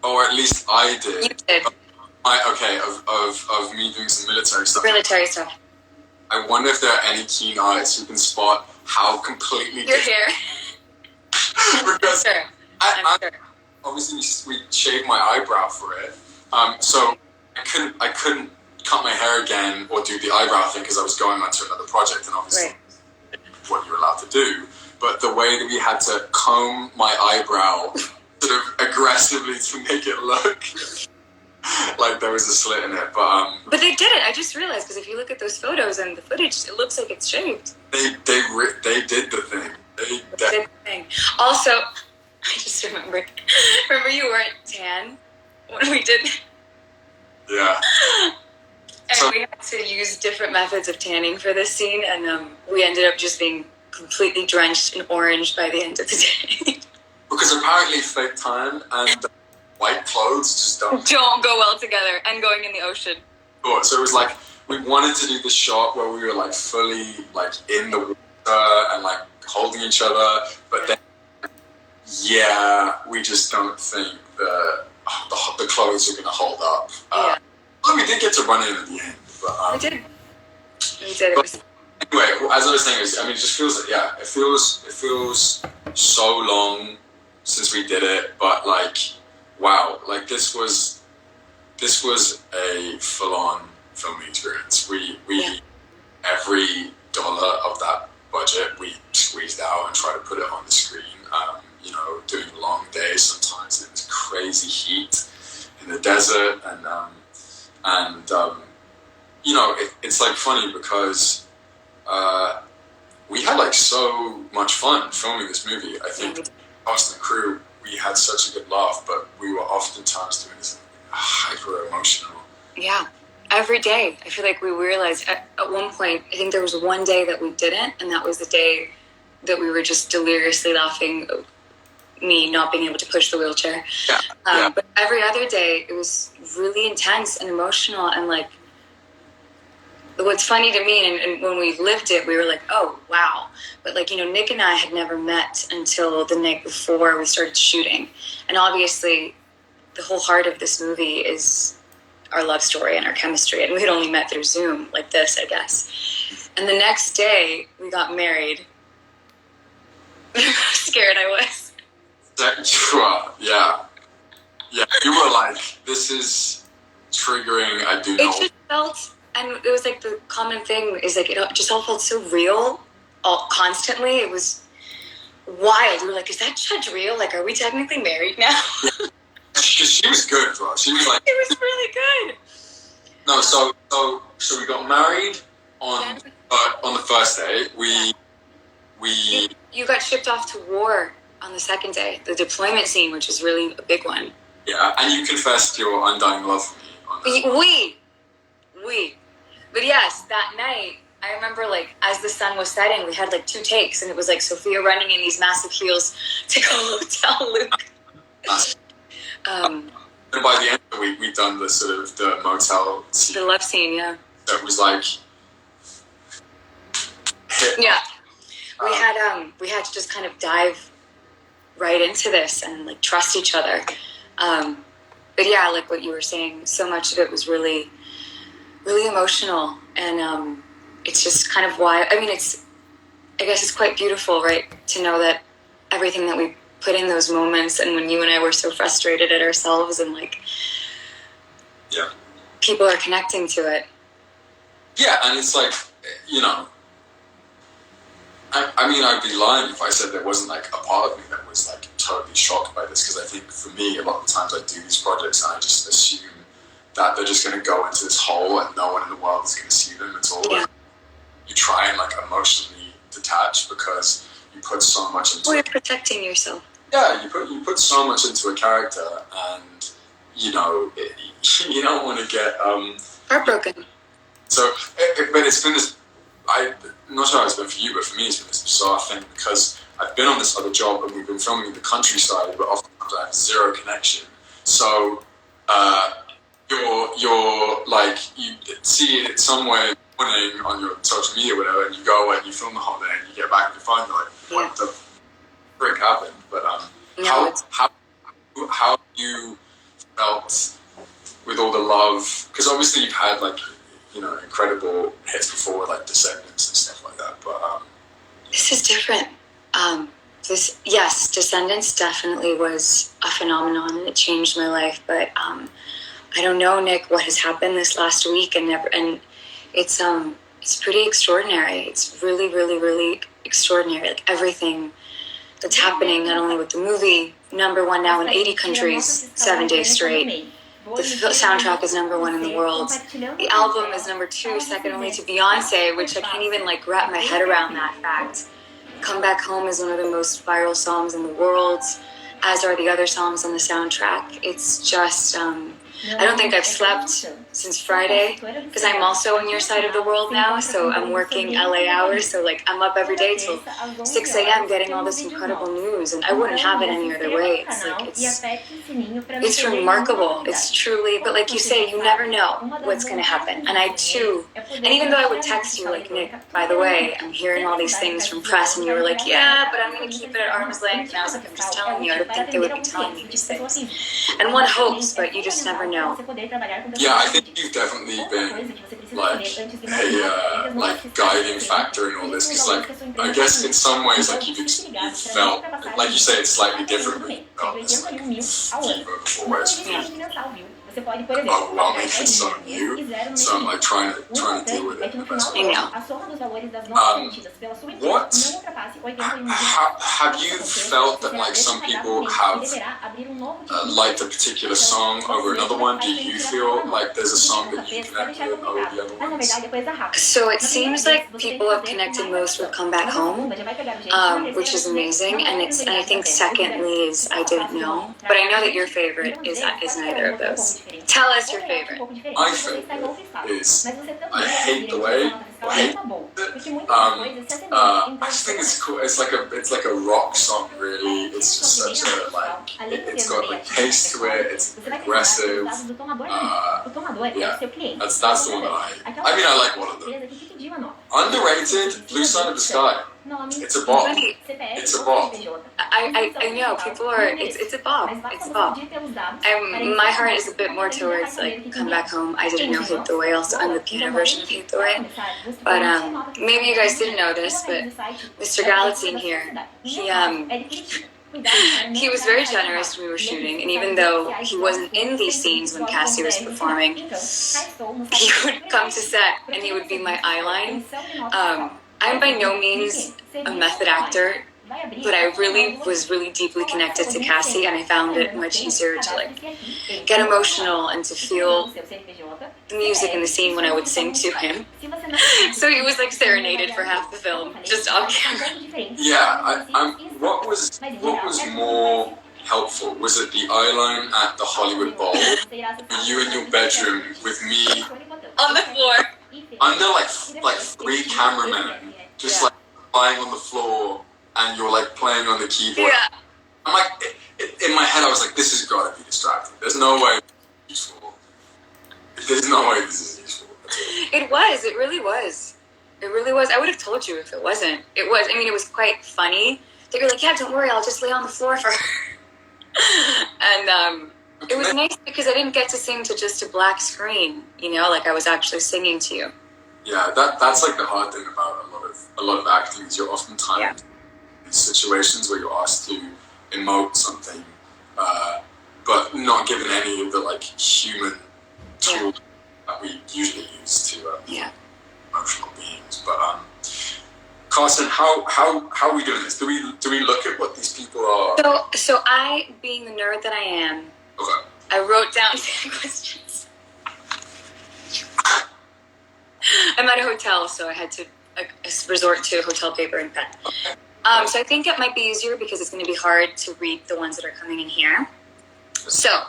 or at least I did. You did. Of me doing some military stuff. Military stuff. I wonder if there are any keen eyes who can spot how completely your hair. because Sure. I'm sure. Obviously we shaved my eyebrow for it, so I couldn't cut my hair again or do the eyebrow thing because I was going on to another project, and obviously what you're allowed to do. But the way that we had to comb my eyebrow sort of aggressively to make it look like there was a slit in it, but they did it. I just realized, because if you look at those photos and the footage, it looks like it's shaved. They did the thing. They did the thing. Also, I just remembered. Remember, you weren't tan when we did. Yeah. And we had to use different methods of tanning for this scene, and we ended up just being completely drenched in orange by the end of the day. Because apparently fake tan and white clothes just don't go well together, and going in the ocean. So it was like we wanted to do the shot where we were like fully like in the water and like holding each other, but then we just don't think the clothes are going to hold up. Well, we did get to run in at the end, but we did. It was. Anyway, as I was saying, it just feels like it feels so long since we did it, but like wow, like this was a full-on filming experience. We every dollar of that budget we squeezed out and tried to put it on the screen. Doing long days sometimes in this crazy heat in the desert, and it's like funny because we had like so much fun filming this movie. I think cast and crew, we had such a good laugh, but we were oftentimes doing this hyper emotional. Yeah, every day. I feel like we realized at one point, I think there was one day that we didn't, and that was the day that we were just deliriously laughing, me not being able to push the wheelchair. But every other day, it was really intense and emotional, and like, what's funny to me, and when we lived it, we were like, oh, wow. But like, Nick and I had never met until the night before we started shooting. And obviously, the whole heart of this movie is our love story and our chemistry. And we had only met through Zoom, like this, I guess. And the next day, we got married. How scared I was. Yeah. You were like, this is triggering, I do know. It just felt, and it was like the common thing is like, it just all felt so real, constantly. It was wild. We were like, is that judge real? Like, are we technically married now? She was good, bro. She was like... It was really good. No, so we got married on the first day. You got shipped off to war on the second day. The deployment scene, which is really a big one. Yeah, and you confessed your undying love for me. But yes, that night, I remember, like, as the sun was setting, we had, like, 2 takes, and it was, like, Sofia running in these massive heels to go tell Luke. And by the end of the week, we'd done the sort of the motel scene. The love scene, yeah. So it was, like... Yeah. We had to just kind of dive right into this and, like, trust each other. But, yeah, like what you were saying, so much of it was really, really emotional. And it's just kind of why... I mean, I guess it's quite beautiful, right, to know that everything that we put in those moments, and when you and I were so frustrated at ourselves, and, like... Yeah. People are connecting to it. Yeah, and it's like, I mean, I'd be lying if I said there wasn't, like, a part of me that was, like, totally shocked by this, because I think, for me, a lot of the times I do these projects and I just assume that they're just going to go into this hole and no one in the world is going to see them. It's all like, you try and, like, emotionally detach because you put so much into it. You're protecting yourself. Yeah, you put so much into a character, and, you don't want to get... heartbroken. So, but it's been this... I'm not sure how it's been for you, but for me it's been this bizarre thing because I've been on this other job and we've been filming in the countryside, but oftentimes I have zero connection. So you're like, you see it somewhere in the morning on your social media or whatever, and you go and you film the whole day and you get back and you find you're like, what the frick happened? But how do you felt with all the love, because obviously you've had like, you know, incredible hits before, like Descendants and stuff like that, but this is different. Descendants definitely was a phenomenon, and it changed my life. But I don't know, Nick, what has happened this last week, and it's pretty extraordinary. It's really, really, really extraordinary. Like everything that's happening, not only with the movie, #1 now in 80 countries, 7 days straight. The soundtrack is #1 in the world. The album is #2, second only to Beyonce, which I can't even like wrap my head around that fact. Come Back Home is one of the most viral songs in the world, as are the other songs on the soundtrack. It's just, I don't think I've slept since Friday, because I'm also on your side of the world now, so I'm working LA hours, so like I'm up every day till 6 a.m. getting all this incredible news, and I wouldn't have it any other way. It's like, it's remarkable. It's truly, but like you say, you never know what's going to happen. And I too, and even though I would text you like, Nick, by the way, I'm hearing all these things from press, and you were like, yeah, but I'm going to keep it at arm's length, and I was like, I'm just telling you, I don't think they would be telling me these things. And one hopes, but you just never know. Yeah, I think you've definitely been like a like guiding factor in all this, because like I guess in some ways like you've felt, like you say, it's slightly different, but you felt this like fever before, whereas for me, overwhelming, it's so new, so I'm like trying to deal with it in the best way. Have you felt that like some people have liked a particular song over another one? Do you feel like there's a song that you connect with over the other ones? So it seems like people have connected most with Come Back Home, which is amazing, and I think secondly is I Didn't Know, but I know that your favorite is neither of those. Tell us your favorite. My favorite is I Hate the Way. I just think it's cool. It's like a rock song, really. It's just such a like. It's got like pace to it. It's aggressive. Yeah, that's the one that I mean, I like one of them. Underrated, Blue Side of the Sky. It's a bop. It's a bop. I know people are. It's a bop. It's a bop. My heart is a bit more towards like Come Back Home. I Didn't Know, Hate the Way. Also, I'm the piano version of Hate the Way. But maybe you guys didn't know this, but Mr. Galitzine here, he was very generous when we were shooting, and even though he wasn't in these scenes when Cassie was performing, he would come to set and he would be my eyeline. I'm by no means a method actor, but I was really deeply connected to Cassie, and I found it much easier to like get emotional and to feel the music in the scene when I would sing to him. So he was like serenaded for half the film, just off camera. Yeah, what was more helpful? Was it the eyeline at the Hollywood Bowl, or you in your bedroom with me On the floor, under like 3 cameramen, just like lying on the floor, and you're like playing on the keyboard? Yeah. I'm like, in my head, I was like, this has got to be distracting. There's no way this is useful. There's no way this is useful. It was. It really was. It really was. I would have told you if it wasn't. It was. I mean, it was quite funny. They were like, yeah, don't worry, I'll just lay on the floor for her. And it was nice because I didn't get to sing to just a black screen, you know, like I was actually singing to you. Yeah, that's like the hard thing about a lot of acting is you're oftentimes in situations where you're asked to emote something, but not given any of the like human tools that we usually use to emotional beings. But Carson, how are we doing this? Do we look at what these people are? So I, being the nerd that I am, Okay. I wrote down 10 questions. I'm at a hotel, so I had to resort to hotel paper and pen. So I think it might be easier because it's going to be hard to read the ones that are coming in here. So,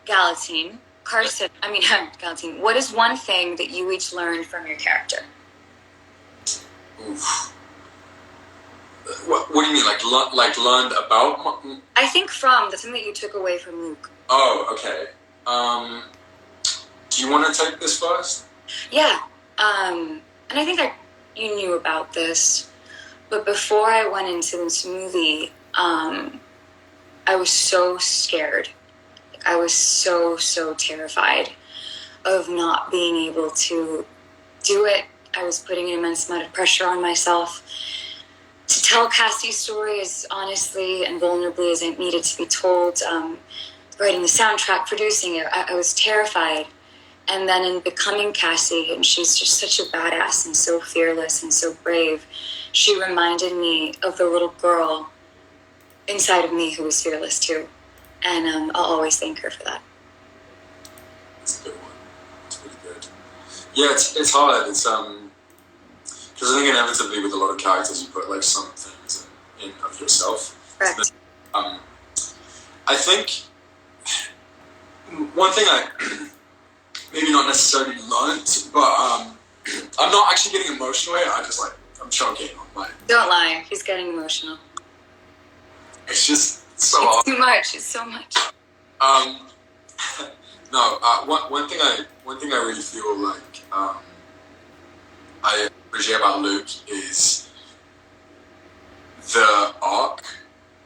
Galitzine, Galitzine, what is one thing that you each learned from your character? Oof. What do you mean, like learned about? I think the thing that you took away from Luke. Oh, okay. Do you want to take this first? Yeah. And I think you knew about this, but before I went into this movie, I was so scared. Like, I was so terrified of not being able to do it. I was putting an immense amount of pressure on myself to tell Cassie's story as honestly and vulnerably as it needed to be told. Writing the soundtrack, producing it, I was terrified. And then in becoming Cassie, and she's just such a badass and so fearless and so brave, she reminded me of the little girl inside of me who was fearless too. And I'll always thank her for that. That's a good one. It's pretty good. Yeah, it's hard. It's because I think inevitably with a lot of characters you put like some things in of yourself. Correct. I think one thing I maybe not necessarily learned, but I'm not actually getting emotional here. I'm choking on my. Don't lie. He's getting emotional. It's just so It's hard. too much. It's so much. No. One thing I really feel like I appreciate about Luke is the arc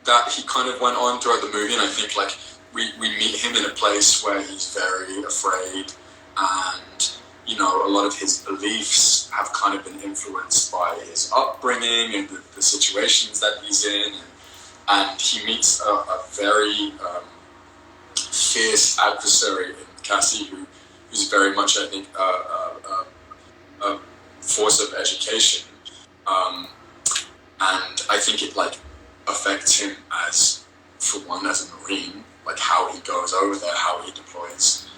that he kind of went on throughout the movie, and I think like we meet him in a place where he's very afraid, and you know, a lot of his beliefs have kind of been influenced by his upbringing and the situations that he's in, and he meets a very fierce adversary in Cassie, who's very much, I think, a force of education, and I think it like affects him as a Marine, like how he goes over there, how he deploys,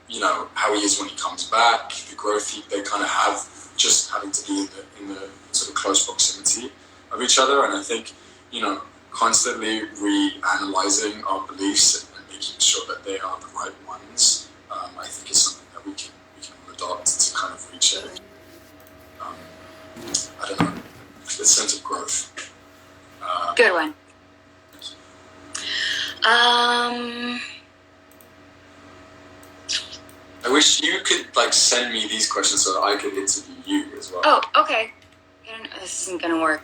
you know, how he is when he comes back, the growth they kind of have, just having to be in the sort of close proximity of each other, and I think, you know, constantly reanalyzing our beliefs and making sure that they are the right ones, I think is something that we can all adopt to kind of reach it. I don't know, the sense of growth. Good one. I wish you could like send me these questions so that I could interview you as well. Oh, okay. I don't know. This isn't gonna work.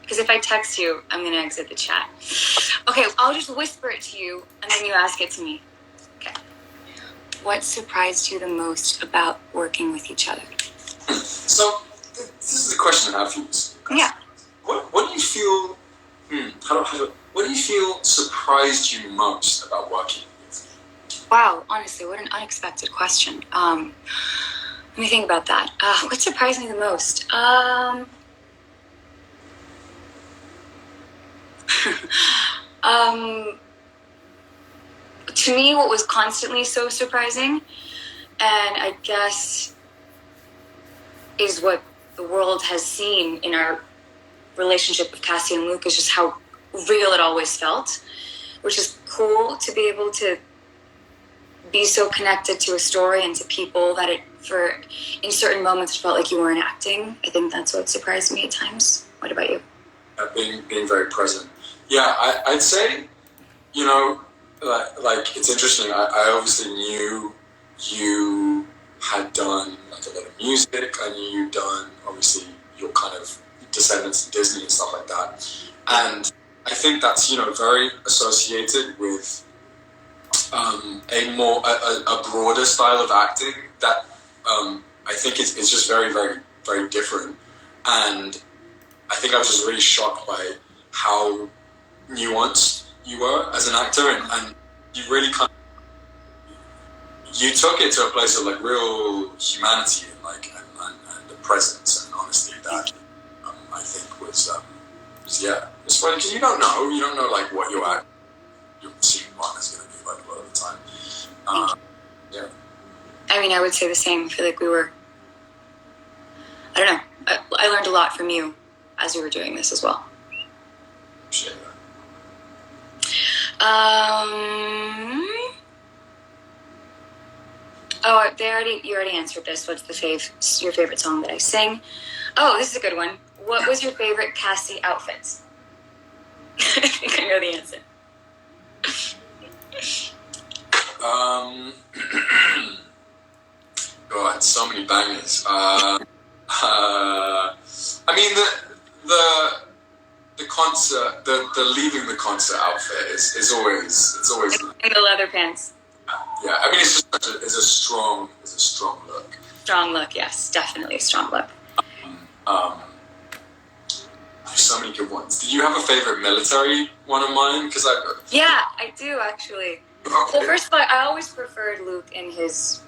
Because if I text you, I'm gonna exit the chat. Okay, I'll just whisper it to you, and then you ask it to me. Okay. What surprised you the most about working with each other? So, this is the question I have for you. Yeah. What do you feel? What do you feel surprised you most about working with me? Wow, honestly, what an unexpected question. Let me think about that. What surprised me the most? To me, what was constantly so surprising, and I guess is what the world has seen in our relationship with Cassie and Luke, is just how real it always felt, which is cool to be able to be so connected to a story and to people that in certain moments it felt like you weren't acting. I think that's what surprised me at times. What about you? Being very present. Yeah, I'd say, you know, like it's interesting. I obviously knew you had done like a lot of music. I knew you'd done obviously your kind of descendants to Disney and stuff like that. And I think that's, you know, very associated with a broader style of acting that I think is just very, very, very different. And I think I was just really shocked by how nuanced you were as an actor, and you really you took it to a place of like real humanity and like and the presence and honesty that I think was yeah, it's funny because you don't know like what your scene partner's going to be like a lot of the time. Yeah. I mean, I would say the same. I feel like we were, I don't know, I learned a lot from you as we were doing this as well. Appreciate that. Oh, you already answered this. What's your favorite song that I sing? Oh, this is a good one. What was your favorite Cassie outfit? I think I know the answer. God, so many bangers. I mean the concert, the leaving the concert outfit is always in the leather pants. Yeah, I mean, it's just it's a strong look. Strong look, yes, definitely a strong look. There's so many good ones. Do you have a favorite military one of mine? Yeah, I do actually. Okay. Well, first of all, I always preferred Luke in his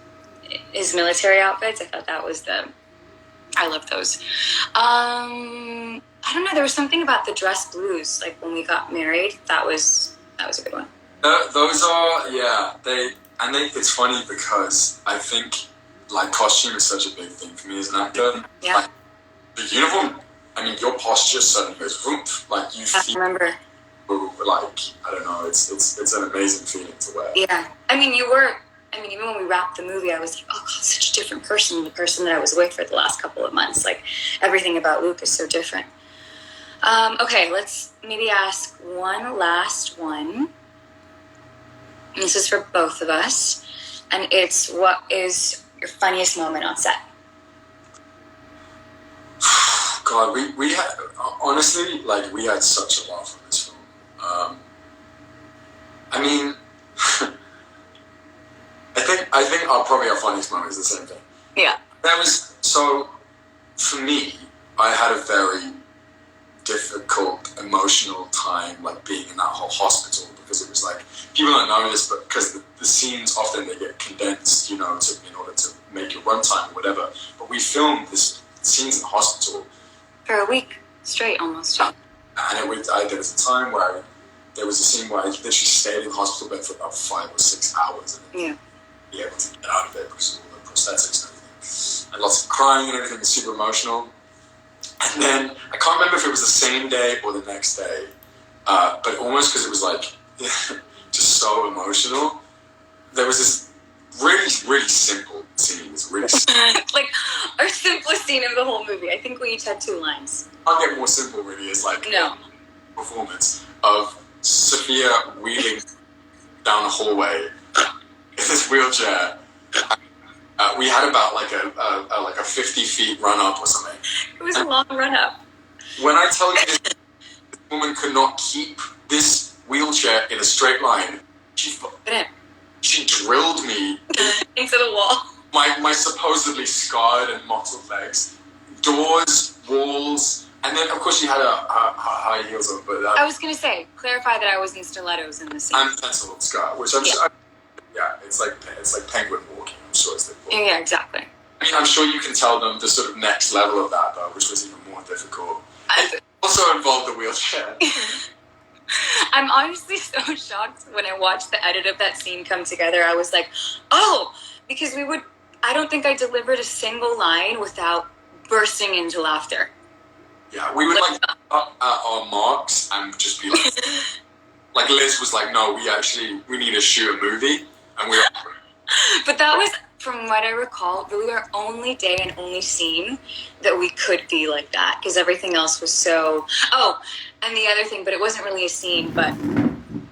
military outfits. I thought that was I love those. I don't know. There was something about the dress blues, like when we got married. That was a good one. Those are it's funny because I think like costume is such a big thing for me as an actor. Yeah. Like, the uniform. I mean, your posture suddenly goes whoop. Like you feel. I remember. Like I don't know. It's an amazing feeling to wear. Yeah. I mean, even when we wrapped the movie, I was like, oh God, such a different person than the person that I was with for the last couple of months. Like everything about Luke is so different. Okay, let's maybe ask one last one. This is for both of us, and it's what is your funniest moment on set? God, we had honestly like we had such a laugh on this film. I mean, I think probably our funniest moment is the same thing. Yeah. That was so for me. I had a very difficult emotional time, like being in that whole hospital because it was like people don't know this, but because the scenes often they get condensed, in order to make your runtime or whatever. But we filmed this scenes in the hospital For a week straight, almost. And there was a time where there was a scene where I literally stayed in the hospital bed for about 5 or 6 hours and be able to get out of it because of all the prosthetics and everything. And lots of crying and everything was super emotional. And then, I can't remember if it was the same day or the next day, but almost because it was like, just so emotional, there was this really, really simple scene. It was really simple. Like, our simplest scene of the whole movie. I think we each had 2 lines. Can't get more simple, really. It's like performance of Sofia wheeling down the hallway in this wheelchair. We had about like a 50 feet run up or something. It was a long run up. When I tell you this woman could not keep this wheelchair in a straight line, she drilled me into the wall. My supposedly scarred and mottled legs, doors, walls, and then of course she had her high heels on. But I was gonna say, clarify that I was in stilettos in the scene. And pencil skirt, which I'm sure. Yeah, it's like penguin walking. I'm sure it's like. Yeah, exactly. I mean, I'm sure you can tell them the sort of next level of that though, which was even more difficult. It also involved the wheelchair. I'm honestly so shocked when I watched the edit of that scene come together. I was like, oh, because I don't think I delivered a single line without bursting into laughter. Yeah, we would like up at our marks and just be like, like Liz was like, no, we need to shoot a movie, and we were. But that was, from what I recall, really our only day and only scene that we could be like that, because everything else was so. Oh, and the other thing, but it wasn't really a scene, but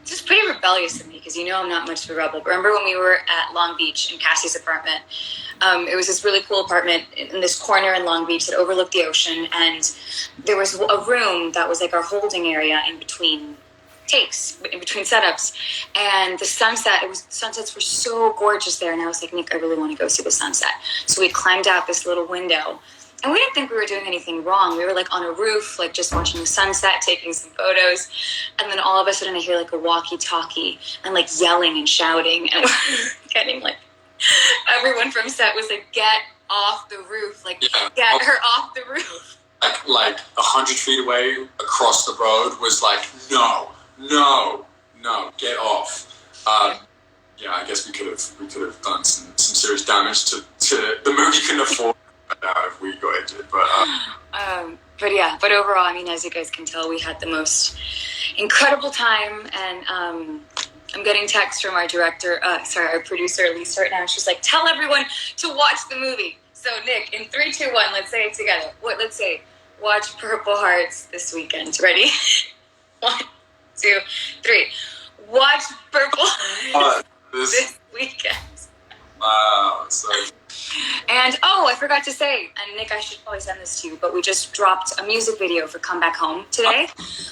it's just pretty rebellious of me, because I'm not much of a rebel. But remember when we were at Long Beach in Cassie's apartment? It was this really cool apartment in this corner in Long Beach that overlooked the ocean, and there was a room that was like our holding area in between takes, in between setups, and the sunsets were so gorgeous there, and I was like, Nick, I really want to go see the sunset. So we climbed out this little window, and we didn't think we were doing anything wrong. We were like on a roof, like just watching the sunset, taking some photos, and then all of a sudden I hear like a walkie-talkie and like yelling and shouting, and we're getting like, everyone from set was like, get off the roof, like get her off the roof. Like 100 feet away across the road was like, no, get off. Yeah, I guess we could have done some serious damage to the movie. Couldn't afford if we got injured, but overall, I mean, as you guys can tell, we had the most incredible time, and I'm getting texts from our our producer Elise right now. She's like, tell everyone to watch the movie. So Nick, in 3, 2, 1, let's say it together. Let's say, watch Purple Hearts this weekend. Ready? 1, 2, 3. Watch Purple Hearts this weekend. Wow. So. And And I forgot to say, and Nick, I should probably send this to you, but we just dropped a music video for Come Back Home today.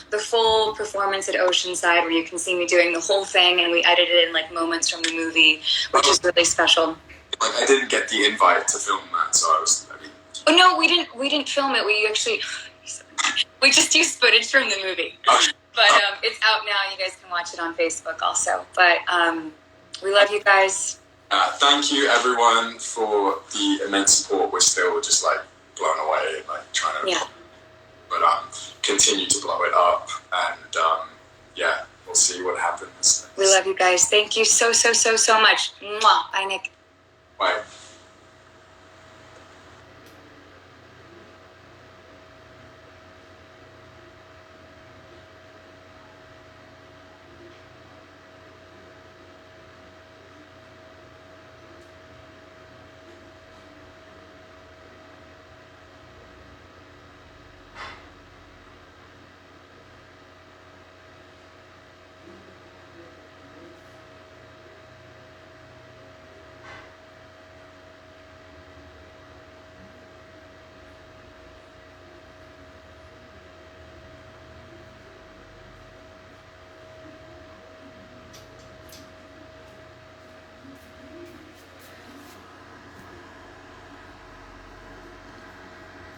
The full performance at Oceanside, where you can see me doing the whole thing, and we edited in like moments from the movie, which is really special. Like, I didn't get the invite to film that, so Oh no, we didn't film it. We just used footage from the movie. But it's out now. You guys can watch it on Facebook also. But we love you guys. Thank you, everyone, for the immense support. We're still just like blown away, like trying to, continue to blow it up, and we'll see what happens. We love you guys. Thank you so much. Mwah. Bye, Nick. Bye.